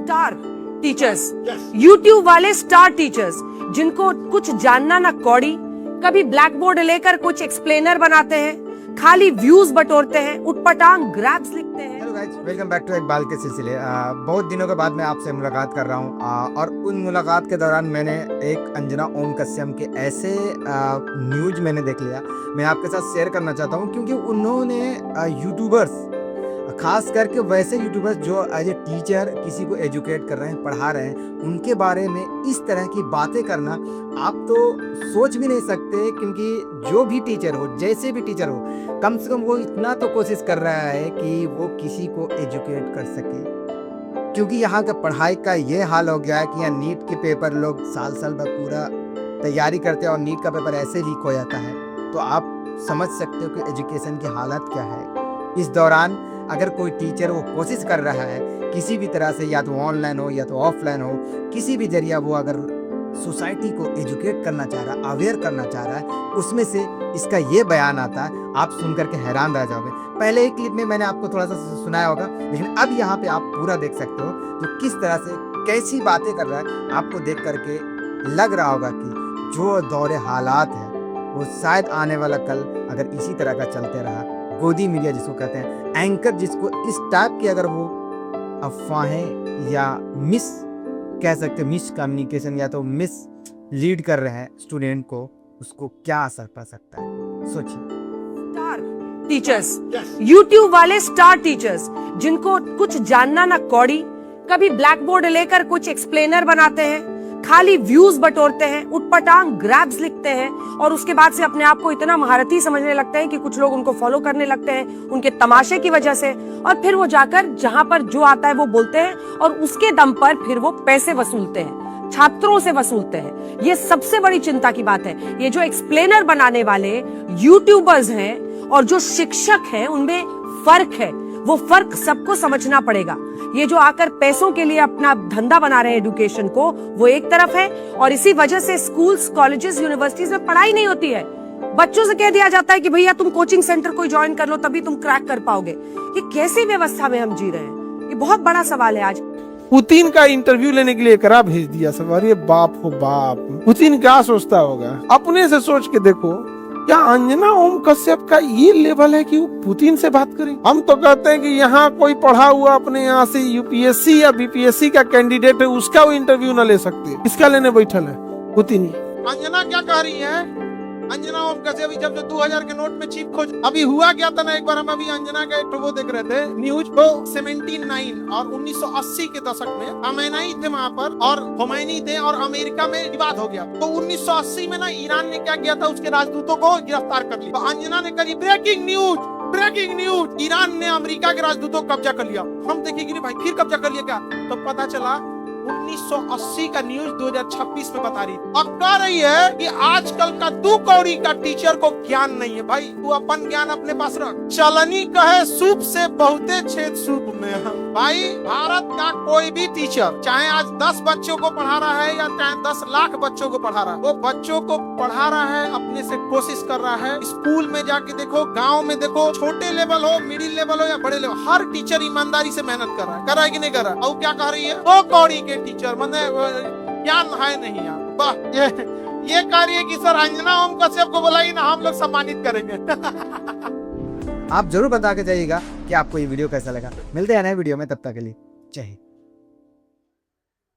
Star teachers, YouTube वाले star teachers जिनको कुछ जानना ना कौड़ी, कभी ब्लैक बोर्ड लेकर कुछ एक्सप्लेनर बनाते हैं, खाली व्यूज बटोरते हैं, उटपटांग ग्रैब्स लिखते हैं। Hello guys, welcome back to Iqbal के सिलसिले। बहुत दिनों के बाद मैं आपसे मुलाकात कर रहा हूं और उन मुलाकात के दौरान मैंने एक अंजना ओम कश्यप के ऐसे न्यूज मैंने देख लिया, मैं आपके साथ शेयर करना चाहता हूं क्योंकि उन्होंने यूट्यूबर्स, खास करके वैसे यूट्यूबर्स जो एज ए टीचर किसी को एजुकेट कर रहे हैं, पढ़ा रहे हैं, उनके बारे में इस तरह की बातें करना आप तो सोच भी नहीं सकते। क्योंकि जो भी टीचर हो, जैसे भी टीचर हो, कम से कम वो इतना तो कोशिश कर रहा है कि वो किसी को एजुकेट कर सके। क्योंकि यहाँ का पढ़ाई का ये हाल हो गया है कि यहाँ नीट के पेपर लोग साल साल भर पूरा तैयारी करते हैं और नीट का पेपर ऐसे लीक हो जाता है, तो आप समझ सकते हो कि एजुकेशन की हालत क्या है। इस दौरान अगर कोई टीचर वो कोशिश कर रहा है किसी भी तरह से, या तो ऑनलाइन हो या तो ऑफलाइन हो, किसी भी जरिया वो अगर सोसाइटी को एजुकेट करना चाह रहा है, अवेयर करना चाह रहा है, उसमें से इसका ये बयान आता है, आप सुन करके हैरान रह जाओगे। पहले एक क्लिप में मैंने आपको थोड़ा सा सुनाया होगा, लेकिन अब यहाँ पे आप पूरा देख सकते हो तो किस तरह से कैसी बातें कर रहा है। आपको देख करके लग रहा होगा कि जो दौरे हालात है वो शायद आने वाला कल अगर इसी तरह का चलते रहा, गोदी मीडिया जिसको कहते हैं, एंकर जिसको इस टाइप की अगर वो अफवाहें या मिस कह सकते, मिस कम्युनिकेशन या तो मिस लीड कर रहे हैं स्टूडेंट को, उसको क्या असर पड़ सकता है सोचिए। स्टार टीचर्स, यूट्यूब वाले स्टार टीचर्स जिनको कुछ जानना ना कौड़ी, कभी ब्लैक बोर्ड लेकर कुछ एक्सप्लेनर बनाते हैं, खाली व्यूज बटोरते हैं, उटपटांग ग्रैब्स लिखते हैं और उसके बाद से अपने आप को इतना महारथी समझने लगते हैं कि कुछ लोग उनको फॉलो करने लगते हैं उनके तमाशे की वजह से, और फिर वो जाकर जहां पर जो आता है वो बोलते हैं और उसके दम पर फिर वो पैसे वसूलते हैं, छात्रों से वसूलते हैं। ये सबसे बड़ी चिंता की बात है। ये जो एक्सप्लेनर बनाने वाले यूट्यूबर्स हैं और जो शिक्षक हैं, उनमें फर्क है। वो फर्क सबको समझना पड़ेगा। ये जो आकर पैसों के लिए अपना धंधा बना रहे हैं एजुकेशन को, वो एक तरफ है, और इसी वजह से स्कूल्स, कॉलेजेस, यूनिवर्सिटीज में पढ़ाई नहीं होती है। बच्चों से कह दिया जाता है कि भैया तुम कोचिंग सेंटर कोई ज्वाइन कर लो तभी तुम क्रैक कर पाओगे। ये कैसी व्यवस्था में हम जी रहे हैं? ये बहुत बड़ा सवाल है आज। पुतिन का इंटरव्यू लेने के लिए एकरा भेज दिया सब। अरे बाप हो बाप, पुतिन क्या सोचता होगा? अपने से सोच के देखो, क्या अंजना ओम कश्यप का ये लेवल है कि वो पुतिन से बात करे? हम तो कहते हैं कि यहाँ कोई पढ़ा हुआ अपने यहाँ से यूपीएससी या बीपीएससी का कैंडिडेट है, उसका वो इंटरव्यू न ले सकते, इसका लेने बैठल है पुतिन। अंजना क्या कह रही है? अंजना ओम कश्यप जब जो 2000 के नोट में चिप खोज अभी हुआ क्या था ना, एक बार हम अभी अंजना का एक वो देख रहे थे न्यूज, वो 79 और 1980 के दशक में खमेनी थे वहाँ पर और खोमैनी थे और अमेरिका में विवाद हो गया। तो 1980 में ना ईरान ने क्या किया था, उसके राजदूतों को गिरफ्तार कर लिया। तो अंजना ने करी ब्रेकिंग न्यूज, ईरान ने अमेरिका के राजदूतों को कब्जा कर लिया। हम देखेंगे भाई फिर कब्जा कर लिया क्या? तो पता चला 1980 का न्यूज 2026 में बता रही अब कह रही है कि आजकल का 2 कौड़ी का टीचर को ज्ञान नहीं है। भाई तू अपन ज्ञान अपने पास रख। चलनी कहे सूप से बहुते छेद सूप में हम। भाई भारत का कोई भी टीचर चाहे आज 10 बच्चों को पढ़ा रहा है या चाहे 10 लाख बच्चों को पढ़ा रहा है, वो बच्चों को पढ़ा रहा है, अपने से कोशिश कर रहा है। स्कूल में जाके देखो, गाँव में देखो, छोटे लेवल हो, मिडिल लेवल हो या बड़े लेवल, हर टीचर ईमानदारी से मेहनत कर रहा है कि नहीं कर रहा? और क्या कह रही है? 2 कौड़ी टीचर मैंने ज्ञान है नहीं यार। वाह, ये कार्य की सर अंजना ओम कश्यप को बुलाई ना, हम लोग सम्मानित करेंगे। आप जरूर बता के जाइएगा कि आपको ये वीडियो कैसा लगा। मिलते हैं नए वीडियो में, तब तक के लिए जय हिंद।